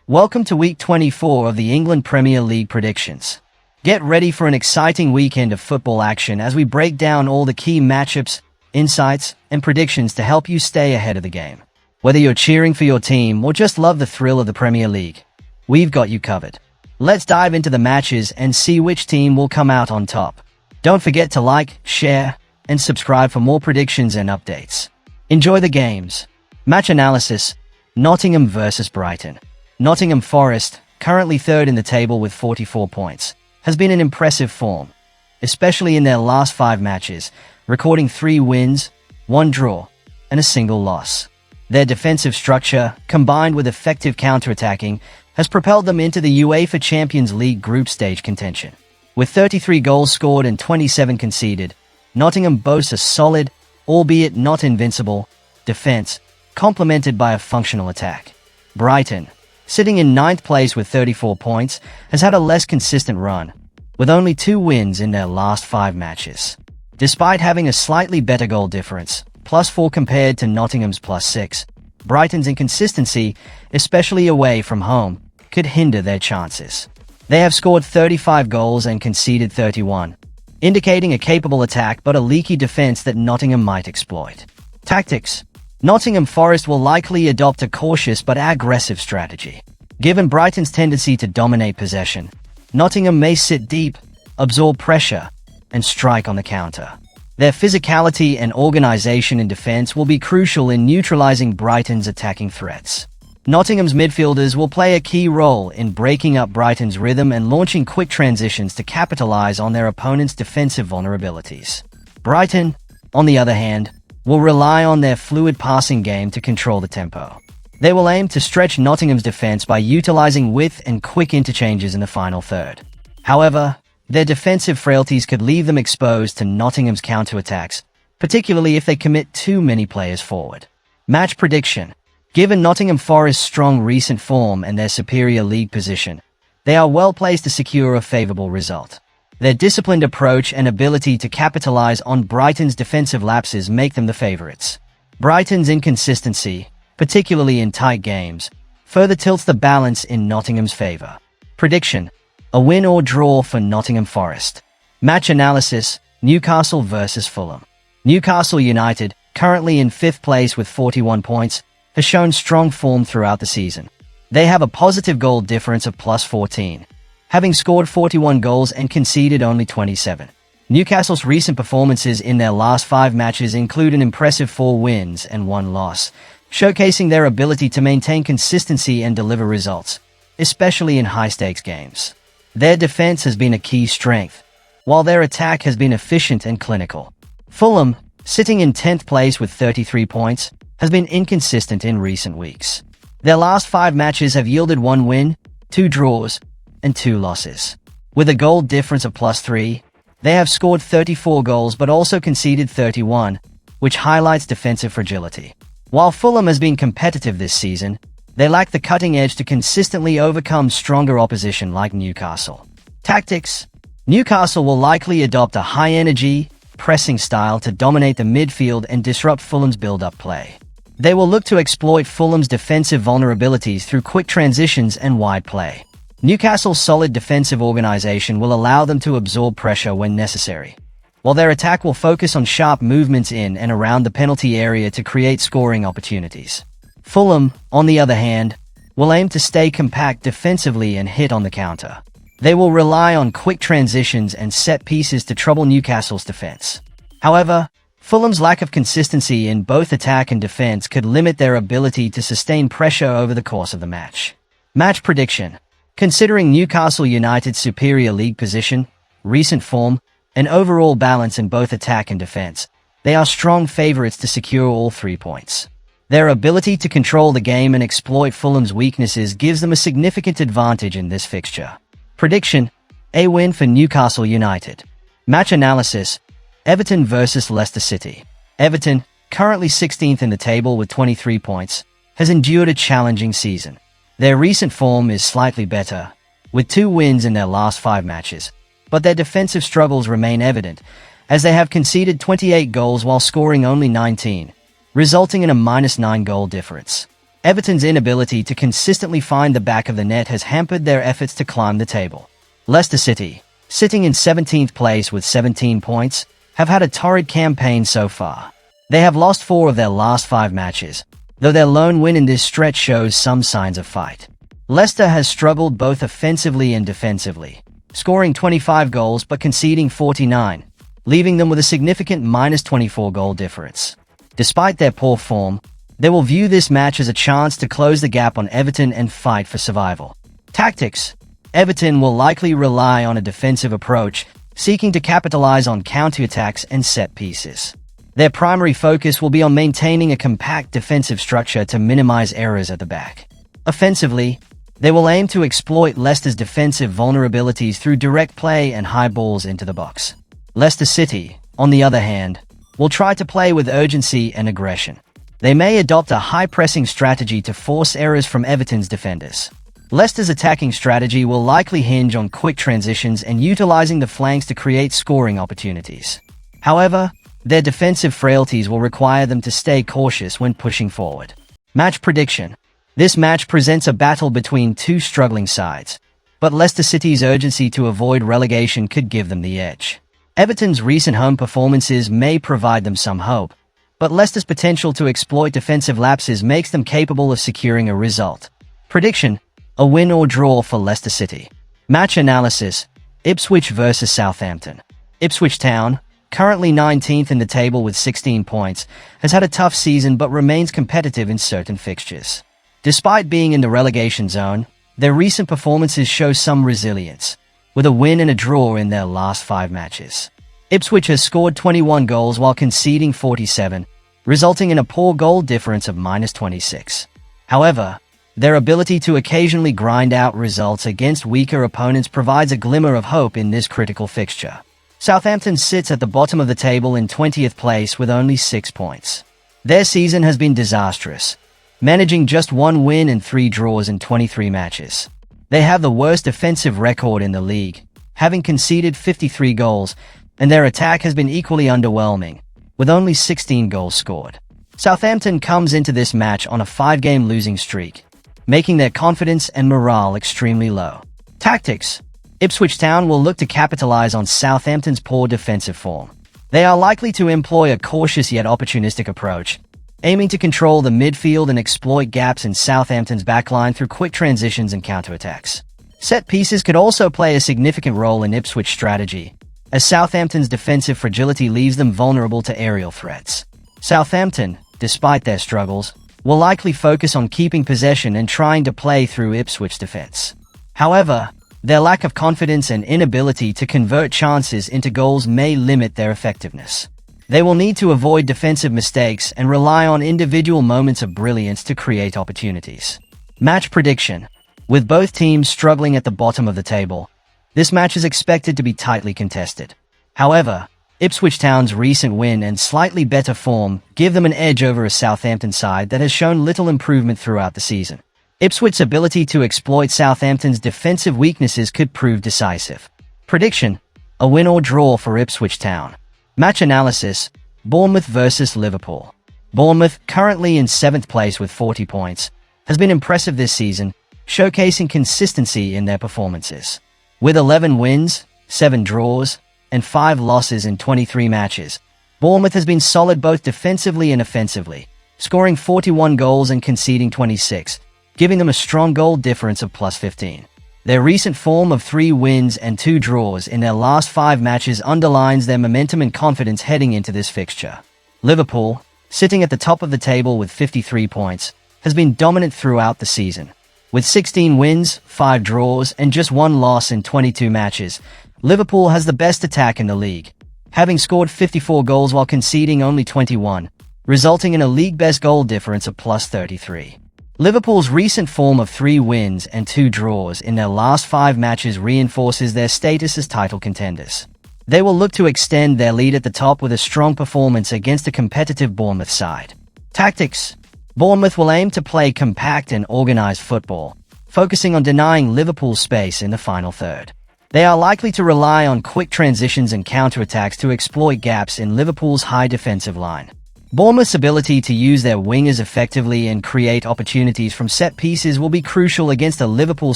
Welcome to Week 24 of the England Premier League predictions. Get ready for an exciting weekend of football action as we break down all the key matchups, insights, and predictions to help you stay ahead of the game. Whether you're cheering for your team or just love the thrill of the Premier League, we've got you covered. Let's dive into the matches and see which team will come out on top. Don't forget to like, share, and subscribe for more predictions and updates. Enjoy the games. Match analysis: Nottingham versus Brighton. Nottingham Forest, currently third in the table with 44 points, has been in impressive form, especially in their last 5 matches, recording 3 wins, 1 draw, and a single loss. Their defensive structure, combined with effective counter-attacking, has propelled them into the UEFA Champions League group stage contention. With 33 goals scored and 27 conceded, Nottingham boasts a solid, albeit not invincible, defense, complemented by a functional attack. Brighton, sitting in 9th place with 34 points, has had a less consistent run, with only 2 wins in their last 5 matches. Despite having a slightly better goal difference, +4 compared to Nottingham's +6, Brighton's inconsistency, especially away from home, could hinder their chances. They have scored 35 goals and conceded 31, indicating a capable attack but a leaky defense that Nottingham might exploit. Tactics: Nottingham Forest will likely adopt a cautious but aggressive strategy. Given Brighton's tendency to dominate possession, Nottingham may sit deep, absorb pressure, and strike on the counter. Their physicality and organization in defense will be crucial in neutralizing Brighton's attacking threats. Nottingham's midfielders will play a key role in breaking up Brighton's rhythm and launching quick transitions to capitalize on their opponent's defensive vulnerabilities. Brighton, on the other hand, will rely on their fluid passing game to control the tempo. They will aim to stretch Nottingham's defense by utilizing width and quick interchanges in the final third. However, their defensive frailties could leave them exposed to Nottingham's counterattacks, particularly if they commit too many players forward. Match prediction: given Nottingham Forest's strong recent form and their superior league position, they are well placed to secure a favorable result. Their disciplined approach and ability to capitalize on Brighton's defensive lapses make them the favorites. Brighton's inconsistency, particularly in tight games, further tilts the balance in Nottingham's favor. Prediction: a win or draw for Nottingham Forest. Match analysis: Newcastle versus Fulham. Newcastle United, currently in 5th place with 41 points, has shown strong form throughout the season. They have a positive goal difference of +14. Having scored 41 goals and conceded only 27. Newcastle's recent performances in their last 5 matches include an impressive 4 wins and 1 loss, showcasing their ability to maintain consistency and deliver results, especially in high-stakes games. Their defense has been a key strength, while their attack has been efficient and clinical. Fulham, sitting in 10th place with 33 points, has been inconsistent in recent weeks. Their last 5 matches have yielded 1 win, 2 draws, and 2 losses. With a goal difference of +3, they have scored 34 goals but also conceded 31, which highlights defensive fragility. While Fulham has been competitive this season, they lack the cutting edge to consistently overcome stronger opposition like Newcastle. Tactics: Newcastle will likely adopt a high-energy, pressing style to dominate the midfield and disrupt Fulham's build-up play. They will look to exploit Fulham's defensive vulnerabilities through quick transitions and wide play. Newcastle's solid defensive organization will allow them to absorb pressure when necessary, while their attack will focus on sharp movements in and around the penalty area to create scoring opportunities. Fulham, on the other hand, will aim to stay compact defensively and hit on the counter. They will rely on quick transitions and set pieces to trouble Newcastle's defense. However, Fulham's lack of consistency in both attack and defense could limit their ability to sustain pressure over the course of the match. Match prediction: considering Newcastle United's superior league position, recent form, and overall balance in both attack and defense, they are strong favorites to secure all 3 points. Their ability to control the game and exploit Fulham's weaknesses gives them a significant advantage in this fixture. Prediction: a win for Newcastle United. Match analysis: Everton versus Leicester City. Everton, currently 16th in the table with 23 points, has endured a challenging season. Their recent form is slightly better, with 2 wins in their last 5 matches, but their defensive struggles remain evident, as they have conceded 28 goals while scoring only 19, resulting in a -9 goal difference. Everton's inability to consistently find the back of the net has hampered their efforts to climb the table. Leicester City, sitting in 17th place with 17 points, have had a torrid campaign so far. They have lost 4 of their last 5 matches, though their lone win in this stretch shows some signs of fight. Leicester has struggled both offensively and defensively, scoring 25 goals but conceding 49, leaving them with a significant -24 goal difference. Despite their poor form, they will view this match as a chance to close the gap on Everton and fight for survival. Tactics: Everton will likely rely on a defensive approach, seeking to capitalize on counterattacks and set pieces. Their primary focus will be on maintaining a compact defensive structure to minimize errors at the back. Offensively, they will aim to exploit Leicester's defensive vulnerabilities through direct play and high balls into the box. Leicester City, on the other hand, will try to play with urgency and aggression. They may adopt a high-pressing strategy to force errors from Everton's defenders. Leicester's attacking strategy will likely hinge on quick transitions and utilizing the flanks to create scoring opportunities. However, their defensive frailties will require them to stay cautious when pushing forward. Match prediction: this match presents a battle between two struggling sides, but Leicester City's urgency to avoid relegation could give them the edge. Everton's recent home performances may provide them some hope, but Leicester's potential to exploit defensive lapses makes them capable of securing a result. Prediction: a win or draw for Leicester City. Match analysis: Ipswich versus Southampton. Ipswich Town, currently 19th in the table with 16 points, has had a tough season but remains competitive in certain fixtures. Despite being in the relegation zone, their recent performances show some resilience, with a win and a draw in their last 5 matches. Ipswich has scored 21 goals while conceding 47, resulting in a poor goal difference of -26. However, their ability to occasionally grind out results against weaker opponents provides a glimmer of hope in this critical fixture. Southampton sits at the bottom of the table in 20th place with only 6 points. Their season has been disastrous, managing just 1 win and 3 draws in 23 matches. They have the worst defensive record in the league, having conceded 53 goals, and their attack has been equally underwhelming, with only 16 goals scored. Southampton comes into this match on a 5-game losing streak, making their confidence and morale extremely low. Tactics: Ipswich Town will look to capitalize on Southampton's poor defensive form. They are likely to employ a cautious yet opportunistic approach, aiming to control the midfield and exploit gaps in Southampton's backline through quick transitions and counterattacks. Set pieces could also play a significant role in Ipswich's strategy, as Southampton's defensive fragility leaves them vulnerable to aerial threats. Southampton, despite their struggles, will likely focus on keeping possession and trying to play through Ipswich's defense. However, their lack of confidence and inability to convert chances into goals may limit their effectiveness. They will need to avoid defensive mistakes and rely on individual moments of brilliance to create opportunities. Match prediction: with both teams struggling at the bottom of the table, this match is expected to be tightly contested. However, Ipswich Town's recent win and slightly better form give them an edge over a Southampton side that has shown little improvement throughout the season. Ipswich's ability to exploit Southampton's defensive weaknesses could prove decisive. Prediction: a win or draw for Ipswich Town. Match analysis: Bournemouth versus Liverpool. Bournemouth, currently in 7th place with 40 points, has been impressive this season, showcasing consistency in their performances. With 11 wins, 7 draws, and 5 losses in 23 matches, Bournemouth has been solid both defensively and offensively, scoring 41 goals and conceding 26, giving them a strong goal difference of +15. Their recent form of 3 wins and 2 draws in their last 5 matches underlines their momentum and confidence heading into this fixture. Liverpool, sitting at the top of the table with 53 points, has been dominant throughout the season. With 16 wins, 5 draws, and just 1 loss in 22 matches, Liverpool has the best attack in the league, having scored 54 goals while conceding only 21, resulting in a league-best goal difference of +33. Liverpool's recent form of 3 wins and 2 draws in their last 5 matches reinforces their status as title contenders. They will look to extend their lead at the top with a strong performance against a competitive Bournemouth side. Tactics: Bournemouth will aim to play compact and organized football, focusing on denying Liverpool space in the final third. They are likely to rely on quick transitions and counterattacks to exploit gaps in Liverpool's high defensive line. Bournemouth's ability to use their wingers effectively and create opportunities from set pieces will be crucial against a Liverpool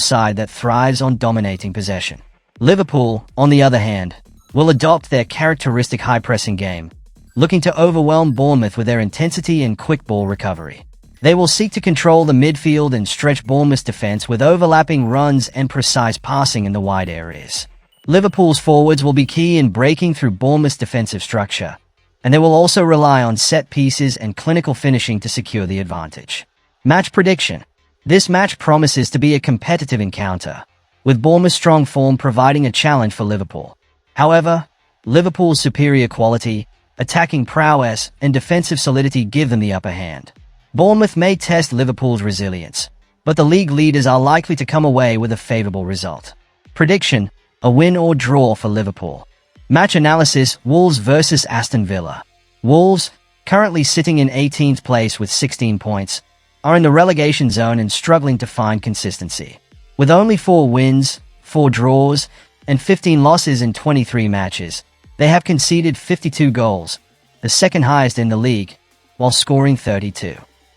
side that thrives on dominating possession. Liverpool, on the other hand, will adopt their characteristic high-pressing game, looking to overwhelm Bournemouth with their intensity and quick ball recovery. They will seek to control the midfield and stretch Bournemouth's defense with overlapping runs and precise passing in the wide areas. Liverpool's forwards will be key in breaking through Bournemouth's defensive structure, and they will also rely on set pieces and clinical finishing to secure the advantage. Match prediction. This match promises to be a competitive encounter, with Bournemouth's strong form providing a challenge for Liverpool. However, Liverpool's superior quality, attacking prowess, and defensive solidity give them the upper hand. Bournemouth may test Liverpool's resilience, but the league leaders are likely to come away with a favorable result. Prediction: a win or draw for Liverpool. Match analysis: Wolves versus Aston Villa. Wolves, currently sitting in 18th place with 16 points, are in the relegation zone and struggling to find consistency. With only 4 wins, 4 draws, and 15 losses in 23 matches, they have conceded 52 goals, the second highest in the league, while scoring 32.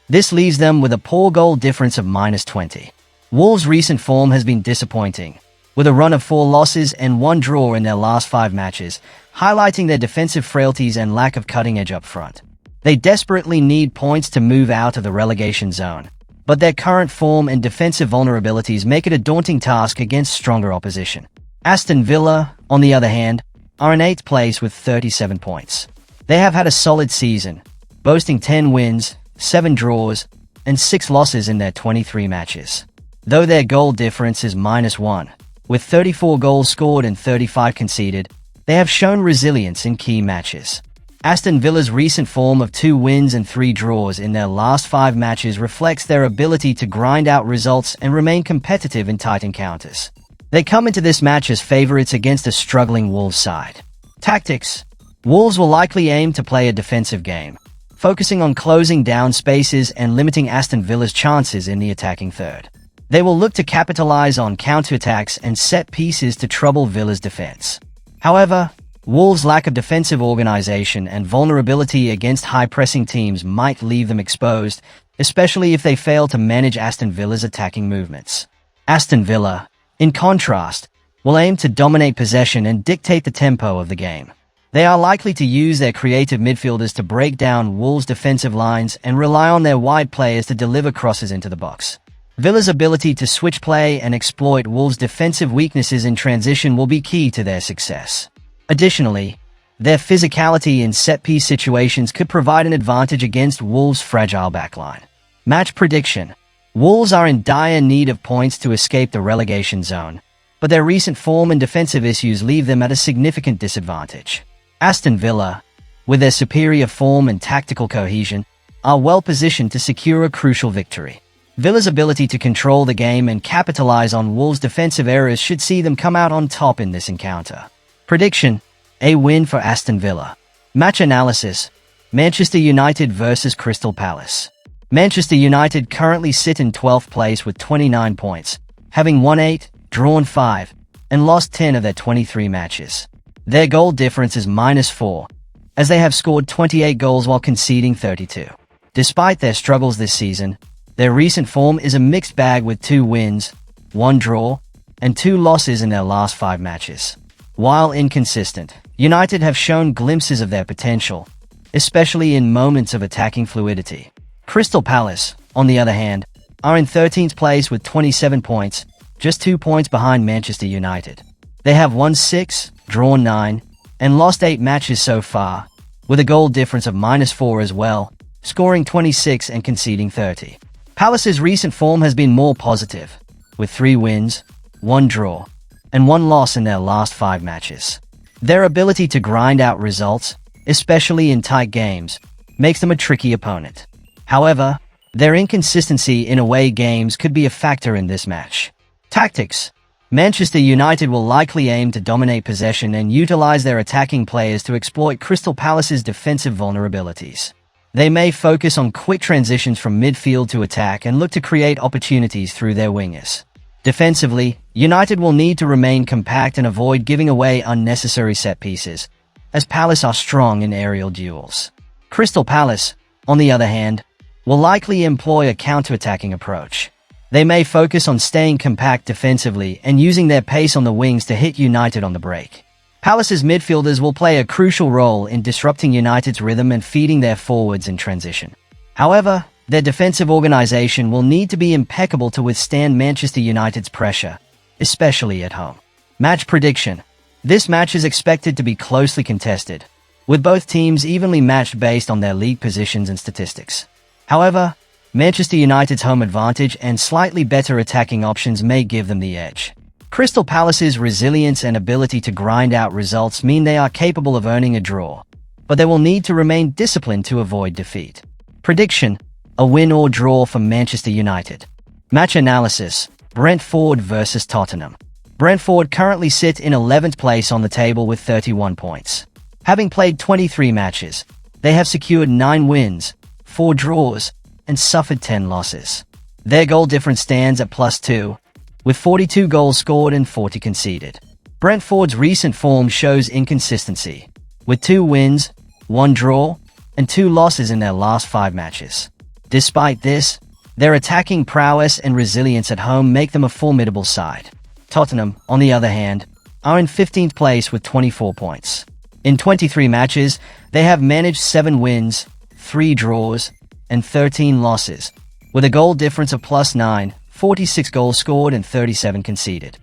This leaves them with a poor goal difference of -20. Wolves' recent form has been disappointing, with a run of 4 losses and 1 draw in their last 5 matches, highlighting their defensive frailties and lack of cutting edge up front. They desperately need points to move out of the relegation zone, but their current form and defensive vulnerabilities make it a daunting task against stronger opposition. Aston Villa, on the other hand, are in 8th place with 37 points. They have had a solid season, boasting 10 wins, 7 draws, and 6 losses in their 23 matches. Though their goal difference is -1, with 34 goals scored and 35 conceded, they have shown resilience in key matches. Aston Villa's recent form of 2 wins and 3 draws in their last 5 matches reflects their ability to grind out results and remain competitive in tight encounters. They come into this match as favourites against a struggling Wolves side. Tactics: Wolves will likely aim to play a defensive game, focusing on closing down spaces and limiting Aston Villa's chances in the attacking third. They will look to capitalize on counterattacks and set pieces to trouble Villa's defense. However, Wolves' lack of defensive organization and vulnerability against high-pressing teams might leave them exposed, especially if they fail to manage Aston Villa's attacking movements. Aston Villa, in contrast, will aim to dominate possession and dictate the tempo of the game. They are likely to use their creative midfielders to break down Wolves' defensive lines and rely on their wide players to deliver crosses into the box. Villa's ability to switch play and exploit Wolves' defensive weaknesses in transition will be key to their success. Additionally, their physicality in set-piece situations could provide an advantage against Wolves' fragile backline. Match prediction: Wolves are in dire need of points to escape the relegation zone, but their recent form and defensive issues leave them at a significant disadvantage. Aston Villa, with their superior form and tactical cohesion, are well positioned to secure a crucial victory. Villa's ability to control the game and capitalize on Wolves' defensive errors should see them come out on top in this encounter. Prediction: a win for Aston Villa. Match analysis: Manchester United versus Crystal Palace. Manchester United currently sit in 12th place with 29 points, having won 8, drawn 5, and lost 10 of their 23 matches. Their goal difference is -4, as they have scored 28 goals while conceding 32. Despite their struggles this season, their recent form is a mixed bag with 2 wins, 1 draw, and 2 losses in their last 5 matches. While inconsistent, United have shown glimpses of their potential, especially in moments of attacking fluidity. Crystal Palace, on the other hand, are in 13th place with 27 points, just 2 points behind Manchester United. They have won 6, drawn 9, and lost 8 matches so far, with a goal difference of -4 as well, scoring 26 and conceding 30. Palace's recent form has been more positive, with 3 wins, 1 draw, and 1 loss in their last 5 matches. Their ability to grind out results, especially in tight games, makes them a tricky opponent. However, their inconsistency in away games could be a factor in this match. Tactics: Manchester United will likely aim to dominate possession and utilize their attacking players to exploit Crystal Palace's defensive vulnerabilities. They may focus on quick transitions from midfield to attack and look to create opportunities through their wingers. Defensively, United will need to remain compact and avoid giving away unnecessary set pieces, as Palace are strong in aerial duels. Crystal Palace, on the other hand, will likely employ a counter-attacking approach. They may focus on staying compact defensively and using their pace on the wings to hit United on the break. Palace's midfielders will play a crucial role in disrupting United's rhythm and feeding their forwards in transition. However, their defensive organization will need to be impeccable to withstand Manchester United's pressure, especially at home. Match prediction. This match is expected to be closely contested, with both teams evenly matched based on their league positions and statistics. However, Manchester United's home advantage and slightly better attacking options may give them the edge. Crystal Palace's resilience and ability to grind out results mean they are capable of earning a draw, but they will need to remain disciplined to avoid defeat. Prediction: a win or draw for Manchester United. Match analysis: Brentford versus Tottenham. Brentford currently sit in 11th place on the table with 31 points. Having played 23 matches, they have secured 9 wins, 4 draws, and suffered 10 losses. Their goal difference stands at +2, with 42 goals scored and 40 conceded. Brentford's recent form shows inconsistency, with 2 wins, 1 draw, and 2 losses in their last 5 matches. Despite this, their attacking prowess and resilience at home make them a formidable side. Tottenham, on the other hand, are in 15th place with 24 points. In 23 matches, they have managed 7 wins, 3 draws, and 13 losses, with a goal difference of +9, 46 goals scored and 37 conceded.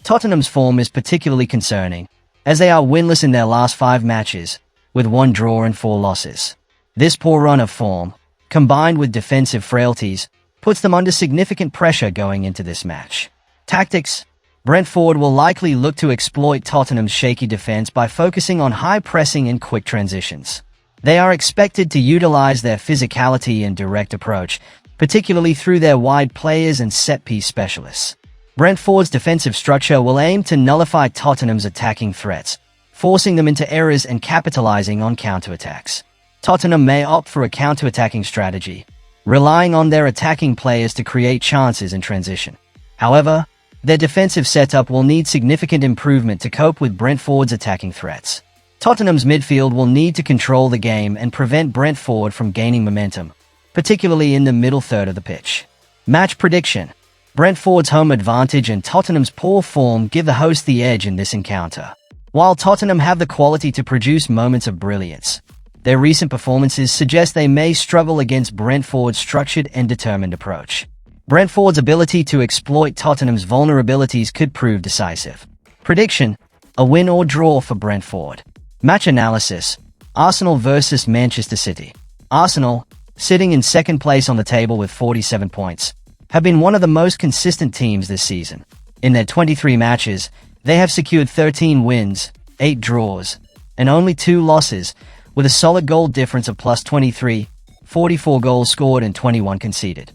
Tottenham's form is particularly concerning, as they are winless in their last 5 matches, with 1 draw and 4 losses. This poor run of form, combined with defensive frailties, puts them under significant pressure going into this match. Tactics: Brentford will likely look to exploit Tottenham's shaky defense by focusing on high pressing and quick transitions. They are expected to utilize their physicality and direct approach, particularly through their wide players and set-piece specialists. Brentford's defensive structure will aim to nullify Tottenham's attacking threats, forcing them into errors and capitalizing on counterattacks. Tottenham may opt for a counter-attacking strategy, relying on their attacking players to create chances in transition. However, their defensive setup will need significant improvement to cope with Brentford's attacking threats. Tottenham's midfield will need to control the game and prevent Brentford from gaining momentum, particularly in the middle third of the pitch. Match prediction: Brentford's home advantage and Tottenham's poor form give the host the edge in this encounter. While Tottenham have the quality to produce moments of brilliance, their recent performances suggest they may struggle against Brentford's structured and determined approach. Brentford's ability to exploit Tottenham's vulnerabilities could prove decisive. Prediction: a win or draw for Brentford. Match analysis: Arsenal versus Manchester City. Arsenal, sitting in second place on the table with 47 points, have been one of the most consistent teams this season. In their 23 matches, they have secured 13 wins, 8 draws, and only 2 losses, with a solid goal difference of +23, 44 goals scored and 21 conceded.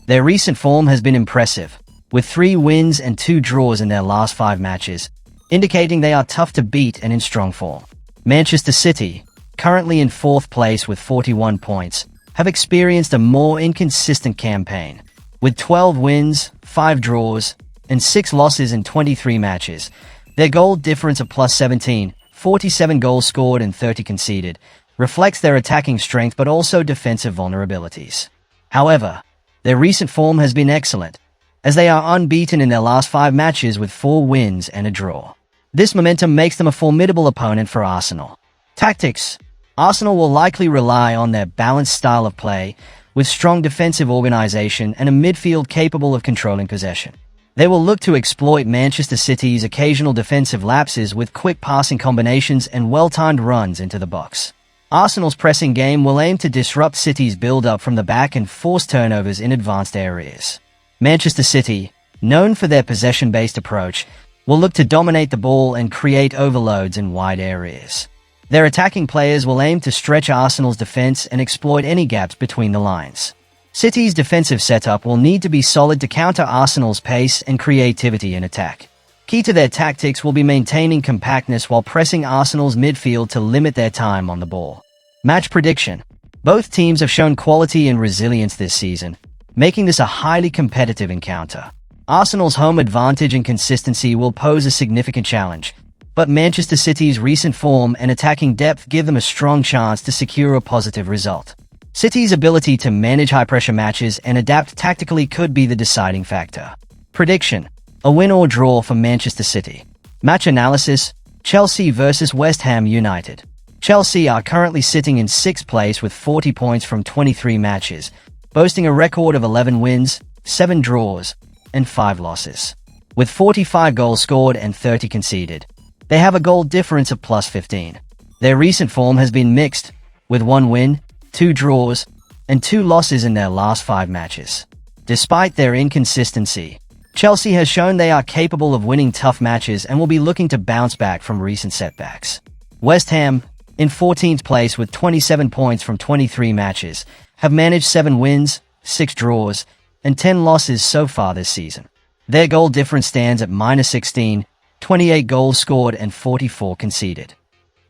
Their recent form has been impressive, with 3 wins and 2 draws in their last 5 matches, indicating they are tough to beat and in strong form. Manchester City, currently in 4th place with 41 points, have experienced a more inconsistent campaign. With 12 wins, 5 draws, and 6 losses in 23 matches, their goal difference of +17, 47 goals scored and 30 conceded, reflects their attacking strength but also defensive vulnerabilities. However, their recent form has been excellent, as they are unbeaten in their last 5 matches with 4 wins and a draw. This momentum makes them a formidable opponent for Arsenal. Tactics: Arsenal will likely rely on their balanced style of play, with strong defensive organization and a midfield capable of controlling possession. They will look to exploit Manchester City's occasional defensive lapses with quick passing combinations and well-timed runs into the box. Arsenal's pressing game will aim to disrupt City's build-up from the back and force turnovers in advanced areas. Manchester City, known for their possession-based approach, will look to dominate the ball and create overloads in wide areas. Their attacking players will aim to stretch Arsenal's defense and exploit any gaps between the lines. City's defensive setup will need to be solid to counter Arsenal's pace and creativity in attack. Key to their tactics will be maintaining compactness while pressing Arsenal's midfield to limit their time on the ball. Match prediction: both teams have shown quality and resilience this season, making this a highly competitive encounter. Arsenal's home advantage and consistency will pose a significant challenge, but Manchester City's recent form and attacking depth give them a strong chance to secure a positive result. City's ability to manage high-pressure matches and adapt tactically could be the deciding factor. Prediction: a win or draw for Manchester City. Match analysis: Chelsea vs West Ham United. Chelsea are currently sitting in 6th place with 40 points from 23 matches, boasting a record of 11 wins, 7 draws, and 5 losses. With 45 goals scored and 30 conceded, they have a goal difference of plus 15. Their recent form has been mixed, with 1 win, 2 draws, and 2 losses in their last 5 matches. Despite their inconsistency, Chelsea has shown they are capable of winning tough matches and will be looking to bounce back from recent setbacks. West Ham, in 14th place with 27 points from 23 matches, have managed 7 wins, 6 draws, and 10 losses so far this season. Their goal difference stands at -16, 28 goals scored and 44 conceded.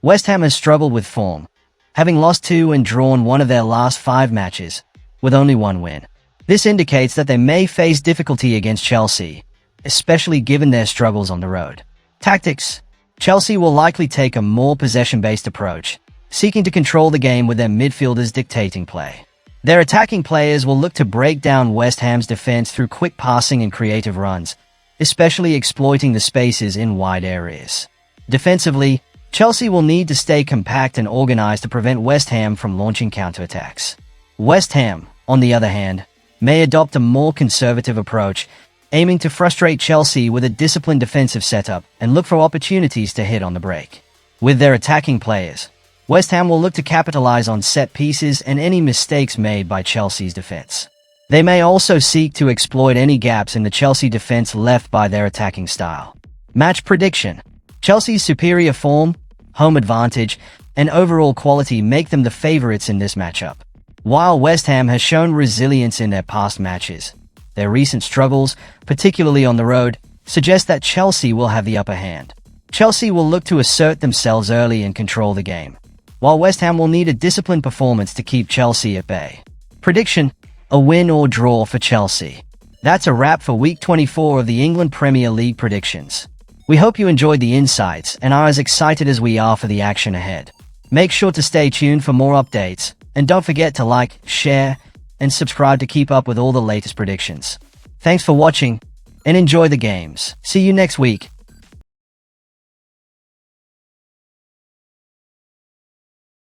West Ham has struggled with form, having lost 2 and drawn 1 of their last 5 matches, with only 1 win. This indicates that they may face difficulty against Chelsea, especially given their struggles on the road. Tactics: Chelsea will likely take a more possession-based approach, seeking to control the game with their midfielders dictating play. Their attacking players will look to break down West Ham's defense through quick passing and creative runs, especially exploiting the spaces in wide areas. Defensively, Chelsea will need to stay compact and organized to prevent West Ham from launching counterattacks. West Ham, on the other hand, may adopt a more conservative approach, aiming to frustrate Chelsea with a disciplined defensive setup and look for opportunities to hit on the break. With their attacking players, West Ham will look to capitalize on set pieces and any mistakes made by Chelsea's defense. They may also seek to exploit any gaps in the Chelsea defense left by their attacking style. Match prediction: Chelsea's superior form, home advantage, and overall quality make them the favorites in this matchup. While West Ham has shown resilience in their past matches, their recent struggles, particularly on the road, suggest that Chelsea will have the upper hand. Chelsea will look to assert themselves early and control the game, while West Ham will need a disciplined performance to keep Chelsea at bay. Prediction: a win or draw for Chelsea. That's a wrap for Week 24 of the England Premier League predictions. We hope you enjoyed the insights and are as excited as we are for the action ahead. Make sure to stay tuned for more updates, and don't forget to like, share, and subscribe to keep up with all the latest predictions. Thanks for watching, and enjoy the games. See you next week.